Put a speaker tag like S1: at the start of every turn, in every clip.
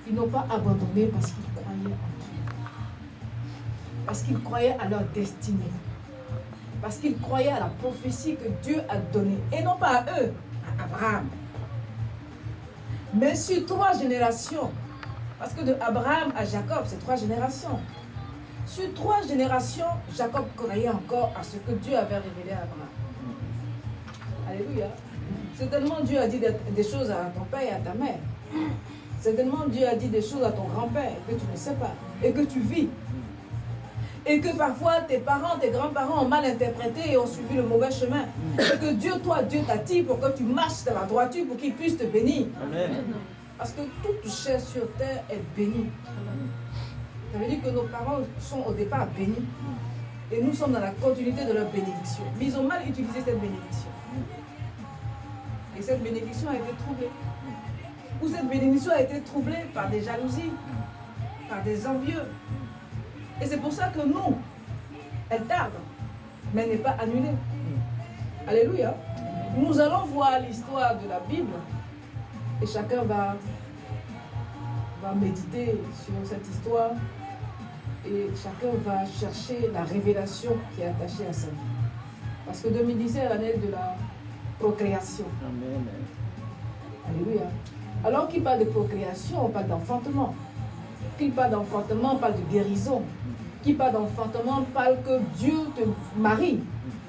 S1: Ils n'ont pas abandonné parce qu'ils croyaient en Dieu. Parce qu'ils croyaient à leur destinée. Parce qu'ils croyaient à la prophétie que Dieu a donnée. Et non pas à eux, à Abraham. Mais sur 3 générations. Parce que de Abraham à Jacob, c'est 3 générations. Sur 3 générations, Jacob croyait encore à ce que Dieu avait révélé à Abraham. Alléluia. Certainement Dieu a dit des choses à ton père et à ta mère. Certainement Dieu a dit des choses à ton grand-père que tu ne sais pas et que tu vis. Et que parfois tes parents, tes grands-parents ont mal interprété et ont suivi le mauvais chemin. Et que Dieu t'attire pour que tu marches dans la droiture pour qu'il puisse te bénir. Amen. Parce que toute chair sur terre est bénie. Ça veut dire que nos parents sont au départ bénis. Et nous sommes dans la continuité de leur bénédiction. Mais ils ont mal utilisé cette bénédiction. Et cette bénédiction a été troublée. Ou cette bénédiction a été troublée par des jalousies, par des envieux. Et c'est pour ça que nous, elle tarde, mais elle n'est pas annulée. Alléluia. Nous allons voir l'histoire de la Bible et chacun va méditer sur cette histoire et chacun va chercher la révélation qui est attachée à sa vie. Parce que 2017 est l'année de la procréation. Amen. Alléluia. Alors qu'il parle de procréation, on parle d'enfantement. Qui parle d'enfantement, on parle de guérison. Qui parle d'enfantement, on parle que Dieu te marie.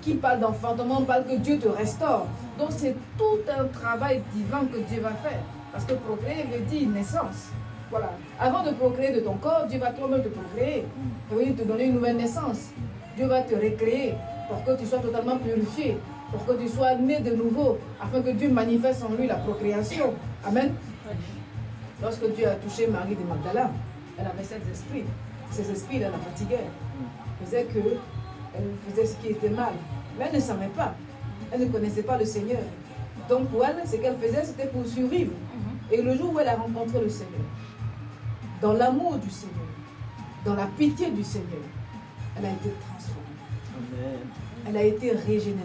S1: Qui parle d'enfantement, on parle que Dieu te restaure. Donc c'est tout un travail divin que Dieu va faire. Parce que procréer veut dire naissance. Voilà. Avant de procréer de ton corps, Dieu va toi-même te procréer. Il veut te donner une nouvelle naissance. Dieu va te recréer pour que tu sois totalement purifié. Pour que tu sois né de nouveau. Afin que Dieu manifeste en lui la procréation. Amen. Lorsque Dieu a touché Marie de Magdala, elle avait ces esprits. Ces esprits, elle la fatiguaient. Elle faisait qu'elle faisait ce qui était mal. Mais elle ne savait pas. Elle ne connaissait pas le Seigneur. Donc pour elle, ce qu'elle faisait, c'était pour survivre. Et le jour où elle a rencontré le Seigneur, dans l'amour du Seigneur, dans la pitié du Seigneur, elle a été transformée. Amen. Elle a été régénérée.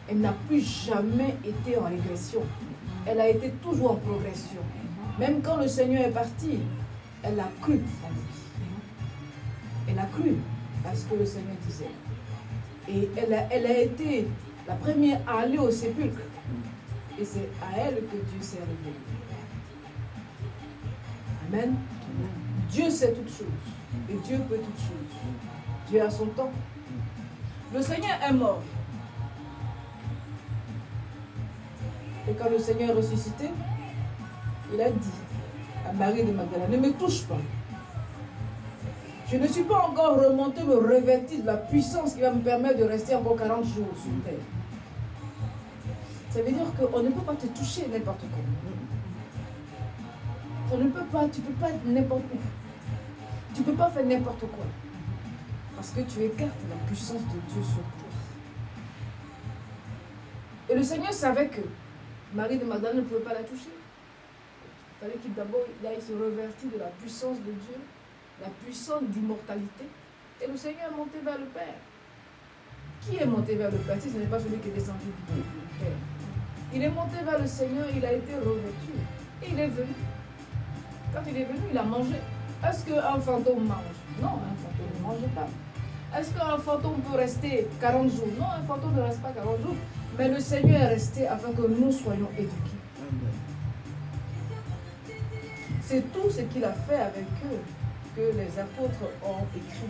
S1: Elle n'a plus jamais été en régression. Elle a été toujours en progression. Même quand le Seigneur est parti, elle a cru en lui. Elle a cru à ce que le Seigneur disait. Et elle a été la première à aller au sépulcre. Et c'est à elle que Dieu s'est révélé. Amen. Dieu sait toutes choses. Et Dieu peut toutes choses. Dieu a son temps. Le Seigneur est mort. Et quand le Seigneur est ressuscité, il a dit à Marie de Magdala, ne me touche pas. Je ne suis pas encore remonté me revêtir de la puissance qui va me permettre de rester encore 40 jours sur terre. Ça veut dire qu'on ne peut pas te toucher n'importe comment. On ne peut pas, tu ne peux pas être n'importe où. Tu ne peux pas faire n'importe quoi. Parce que tu écartes la puissance de Dieu sur toi. Et le Seigneur savait que Marie de Magdala ne pouvait pas la toucher. Il fallait qu'il d'abord aille se revêtir de la puissance de Dieu, la puissance d'immortalité. Et le Seigneur est monté vers le Père. Qui est monté vers le Père si ce n'est pas celui qui est descendu du Père? Il est monté vers le Seigneur, il a été revêtu. Et il est venu. Quand il est venu, il a mangé. Est-ce qu'un fantôme mange? Non, un fantôme ne mange pas. Est-ce qu'un fantôme peut rester 40 jours? Non, un fantôme ne reste pas 40 jours. Mais le Seigneur est resté afin que nous soyons éduqués. C'est tout ce qu'il a fait avec eux que les apôtres ont écrit.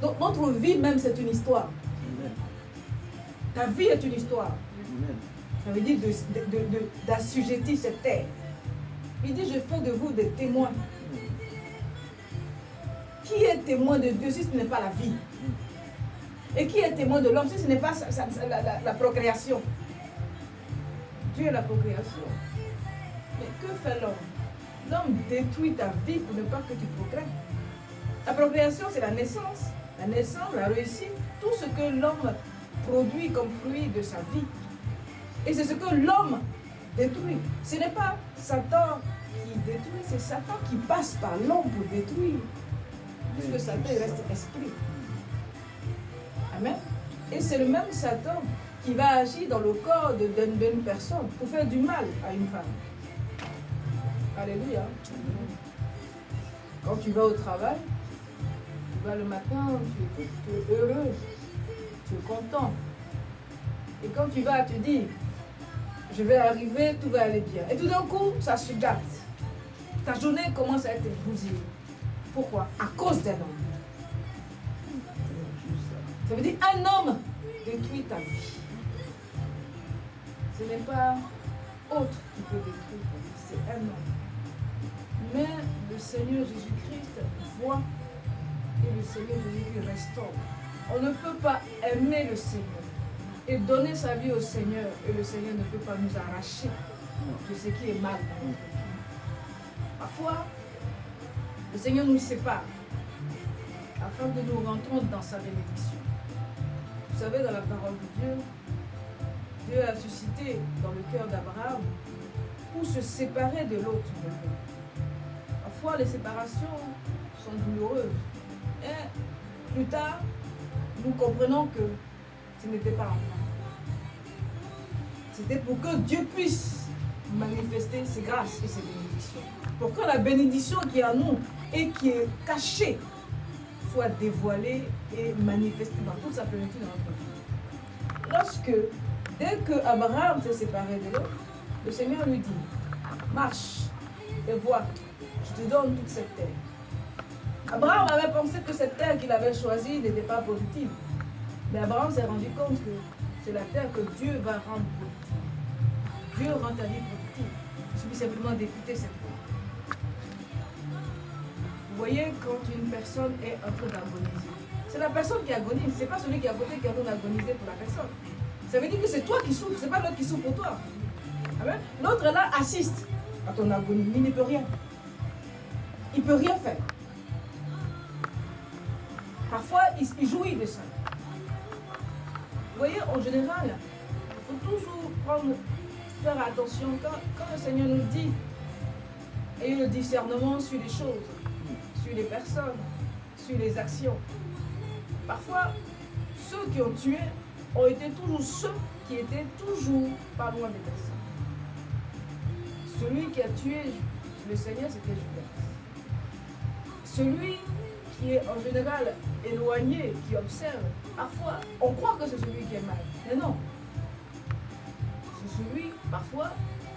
S1: Donc notre vie même, c'est une histoire. Ta vie est une histoire. Ça veut dire d'assujettir cette terre. Il dit, je fais de vous des témoins. Qui est témoin de Dieu si ce n'est pas la vie? Et qui est témoin de l'homme si ce n'est pas la procréation? Dieu est la procréation. Mais que fait l'homme? L'homme détruit ta vie pour ne pas que tu procrées. La procréation, c'est la naissance. La naissance, la réussite, tout ce que l'homme produit comme fruit de sa vie. Et c'est ce que l'homme détruit. Ce n'est pas Satan qui détruit, c'est Satan qui passe par l'homme pour détruire. Puisque Satan reste esprit. Amen. Et c'est le même Satan qui va agir dans le corps d'une personne pour faire du mal à une femme. Alléluia. Quand tu vas au travail, tu vas le matin, tu es heureux, tu es content. Et quand tu vas, tu dis, je vais arriver, tout va aller bien. Et tout d'un coup, ça se gâte. Ta journée commence à être bousillée. Pourquoi? À cause d'un homme. Ça veut dire un homme détruit ta vie. Ce n'est pas autre qui peut détruire ta vie, c'est un homme. Mais le Seigneur Jésus-Christ voit et le Seigneur Jésus-Christ restaure. On ne peut pas aimer le Seigneur et donner sa vie au Seigneur et le Seigneur ne peut pas nous arracher de ce qui est mal dans notre vie. Parfois, le Seigneur nous sépare afin que nous rentrons dans sa bénédiction. Vous savez, dans la parole de Dieu, Dieu a suscité dans le cœur d'Abraham pour se séparer de l'autre. Parfois, les séparations sont douloureuses. Et plus tard, nous comprenons que ce n'était pas en vain. C'était pour que Dieu puisse manifester ses grâces et ses bénédictions. Pour que la bénédiction qui est en nous et qui est cachée soit dévoilée et manifestée dans toute sa plénitude dans notre vie. Dès que Abraham s'est séparé de l'autre, le Seigneur lui dit, marche et vois, je te donne toute cette terre. Abraham avait pensé que cette terre qu'il avait choisie n'était pas productive. Mais Abraham s'est rendu compte que c'est la terre que Dieu va rendre productive. Dieu rend ta vie productive. Il suffit simplement d'écouter cette voix. Vous voyez, quand une personne est en train d'agoniser, c'est la personne qui agonise, ce n'est pas celui qui est à côté qui est en train d'agoniser pour la personne. Ça veut dire que c'est toi qui souffres, ce n'est pas l'autre qui souffre pour toi. L'autre là assiste à ton agonie, mais il ne peut rien. Il ne peut rien faire. Parfois, il jouit de ça. Vous voyez, en général, il faut toujours faire attention quand le Seigneur nous dit, ayez le discernement sur les choses, sur les personnes, sur les actions. Parfois, ceux qui ont tué ont été toujours ceux qui étaient toujours pas loin des personnes. Celui qui a tué le Seigneur, c'était Judas. Celui qui est en général éloigné, qui observe, parfois, on croit que c'est celui qui est mal. Mais non. C'est celui, parfois,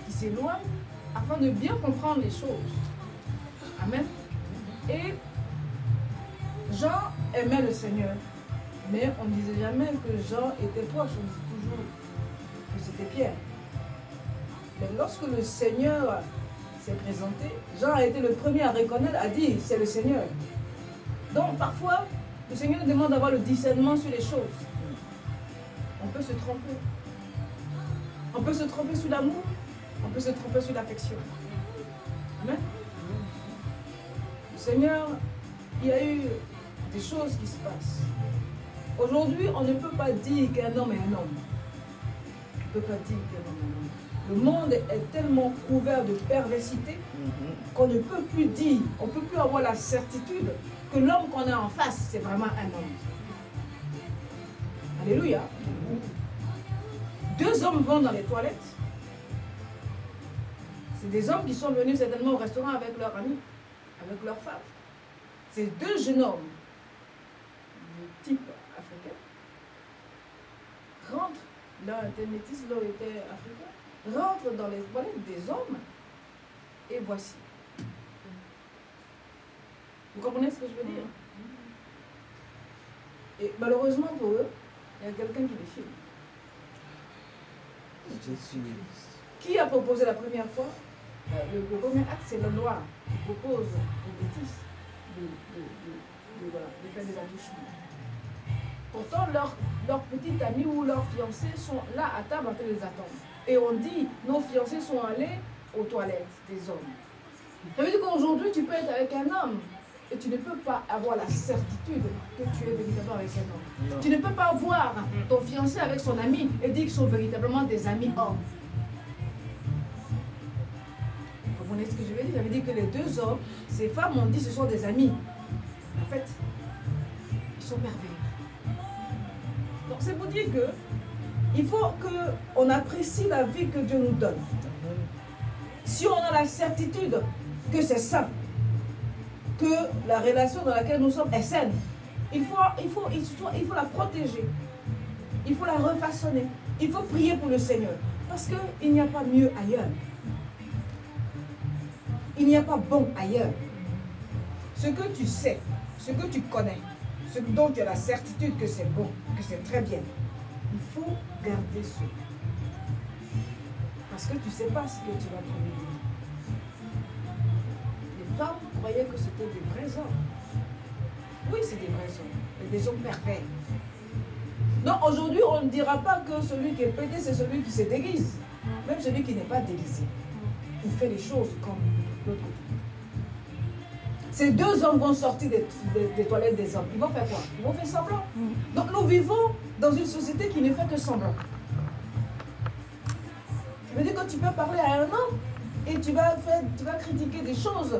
S1: qui s'éloigne afin de bien comprendre les choses. Amen. Et Jean aimait le Seigneur. Mais on ne disait jamais que Jean était proche, on disait toujours que c'était Pierre. Mais lorsque le Seigneur s'est présenté, Jean a été le premier à reconnaître, à dire c'est le Seigneur. Donc parfois, le Seigneur nous demande d'avoir le discernement sur les choses. On peut se tromper. On peut se tromper sur l'amour, on peut se tromper sur l'affection. Amen. Le Seigneur, il y a eu des choses qui se passent. Aujourd'hui, on ne peut pas dire qu'un homme est un homme. On ne peut pas dire qu'un homme est un homme. Le monde est tellement couvert de perversité qu'on ne peut plus dire, on ne peut plus avoir la certitude que l'homme qu'on a en face, c'est vraiment un homme. Alléluia. Deux hommes vont dans les toilettes. C'est des hommes qui sont venus certainement au restaurant avec leurs amis, avec leurs femmes. C'est deux jeunes hommes de type africain rentrent, l'un était métis, l'autre était africain, rentrent dans les toilettes des hommes et voici. Vous comprenez ce que je veux dire? Et malheureusement pour eux, il y a quelqu'un qui les filme. Qui a proposé la première fois? Le premier acte, c'est le noir qui propose aux métis de faire des attouchements. Pourtant, leurs petites amies ou leurs fiancés sont là à table en train de les attendre. Et on dit, nos fiancés sont allés aux toilettes des hommes. Ça veut dire qu'aujourd'hui, tu peux être avec un homme et tu ne peux pas avoir la certitude que tu es véritablement avec cet homme. Non. Tu ne peux pas voir ton fiancé avec son ami et dire qu'ils sont véritablement des amis hommes. Vous comprenez ce que je veux dire? Ça veut dire que les deux hommes, ces femmes ont dit que ce sont des amis. En fait, ils sont merveilleux. Donc c'est pour dire que il faut qu'on apprécie la vie que Dieu nous donne. Si on a la certitude que c'est ça, que la relation dans laquelle nous sommes est saine. Il faut la protéger. Il faut la refaçonner. Il faut prier pour le Seigneur. Parce qu'il n'y a pas mieux ailleurs. Il n'y a pas bon ailleurs. Ce que tu sais, ce que tu connais, ce dont tu as la certitude que c'est bon, que c'est très bien, il faut garder ça. Parce que tu ne sais pas ce que tu vas trouver. Les femmes croyaient que c'était des vrais hommes. Oui, c'est des vrais hommes, mais des hommes parfaits. Donc aujourd'hui, on ne dira pas que celui qui est pété, c'est celui qui se déguise. Même celui qui n'est pas déguisé. Il fait les choses comme l'autre. Ces deux hommes vont sortir des toilettes des hommes. Ils vont faire quoi? Ils vont faire semblant. Donc nous vivons dans une société qui ne fait que semblant. Ça veut dire que tu peux parler à un homme et tu vas critiquer des choses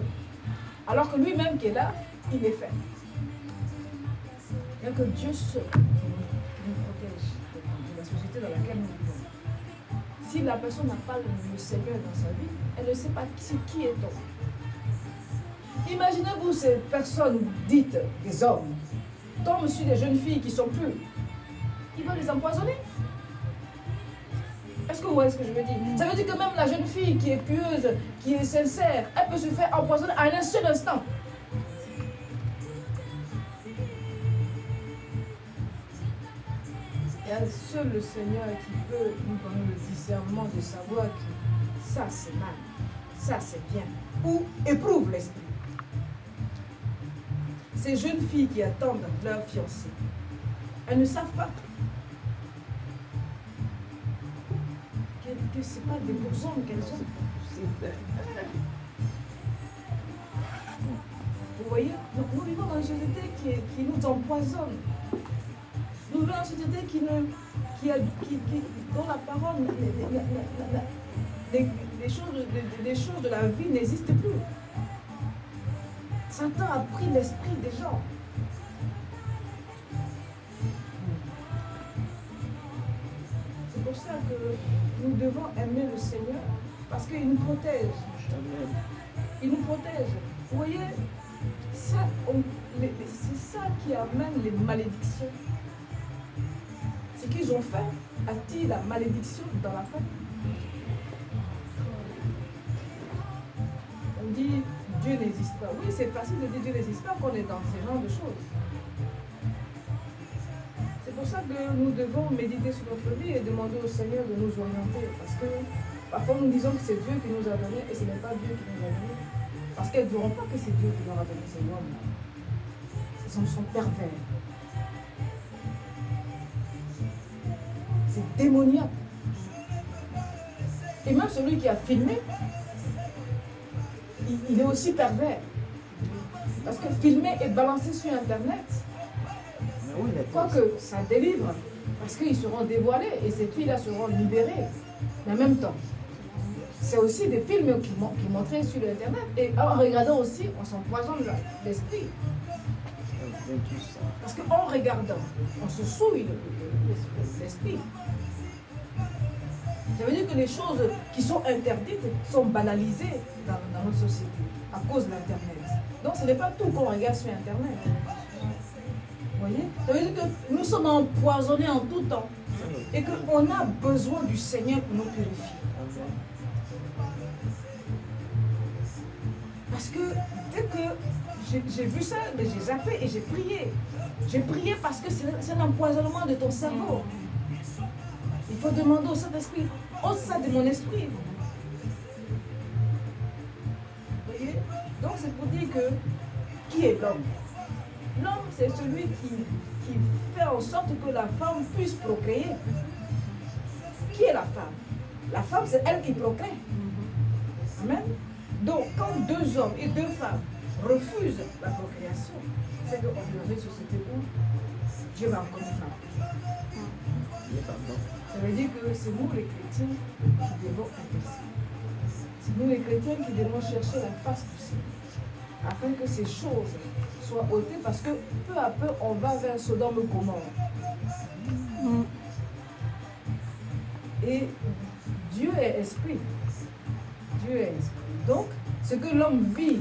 S1: alors que lui-même qui est là, il les fait. Il n'y a que Dieu seul qui nous protège de la société dans laquelle nous vivons. Si la personne n'a pas le Seigneur dans sa vie, elle ne sait pas qui est-on. Imaginez-vous ces personnes dites des hommes, tombent sur des jeunes filles qui sont pures. Ils vont les empoisonner. Est-ce que vous voyez ce que je veux dire? Ça veut dire que même la jeune fille qui est pieuse, qui est sincère, elle peut se faire empoisonner à un seul instant. Il y a seul le Seigneur qui peut nous donner le discernement de savoir que ça c'est mal, ça c'est bien, ou éprouve l'esprit. Ces jeunes filles qui attendent leur fiancé, elles ne savent pas que ce n'est pas des bourgeons qu'elles ont. Vous voyez, donc nous vivons dans une société qui nous empoisonne. Nous vivons dans une société dont la parole, les choses de la vie n'existent plus. Satan a pris l'esprit des gens. C'est pour ça que nous devons aimer le Seigneur parce qu'il nous protège. Il nous protège. Vous voyez, c'est ça qui amène les malédictions. Ce qu'ils ont fait attire la malédiction dans la famille. On dit Dieu n'existe pas. Oui, c'est facile de dire Dieu n'existe pas quand on est dans ce genre de choses. C'est pour ça que nous devons méditer sur notre vie et demander au Seigneur de nous orienter. Parce que parfois nous disons que c'est Dieu qui nous a donné et ce n'est pas Dieu qui nous a donné. Parce qu'elles ne diront pas que c'est Dieu qui leur a donné ces hommes-là. Ces hommes sont pervers. C'est démoniaque. Et même celui qui a filmé, il est aussi pervers. Parce que filmer et balancer sur Internet, quoique ça délivre, parce qu'ils seront dévoilés et ces filles-là seront libérées. Mais en même temps, c'est aussi des films qui montraient sur Internet. Et en regardant aussi, on s'empoisonne l'esprit. Parce qu'en regardant, on se souille l'esprit. Ça veut dire que les choses qui sont interdites sont banalisées dans notre société à cause de l'Internet. Donc ce n'est pas tout qu'on regarde sur Internet. Vous voyez? Ça veut dire que nous sommes empoisonnés en tout temps et qu'on a besoin du Seigneur pour nous purifier. Parce que dès que j'ai vu ça, j'ai zappé et j'ai prié. J'ai prié parce que c'est un empoisonnement de ton cerveau. Il faut demander au Saint-Esprit, ôte ça de mon esprit. Vous voyez? Donc c'est pour dire que, qui est l'homme? L'homme, c'est celui qui fait en sorte que la femme puisse procréer. Qui est la femme? La femme, c'est elle qui procrée. Amen. Donc, quand deux hommes et deux femmes refusent la procréation, c'est qu'on vit dans une société où Dieu va encore une femme. Ça veut dire que c'est nous les chrétiens qui devons intercéder. C'est nous les chrétiens qui devons chercher la face du Seigneur, afin que ces choses soient ôtées, parce que peu à peu on va vers Sodome et Gomorrhe. Et Dieu est esprit. Dieu est esprit. Donc, ce que l'homme vit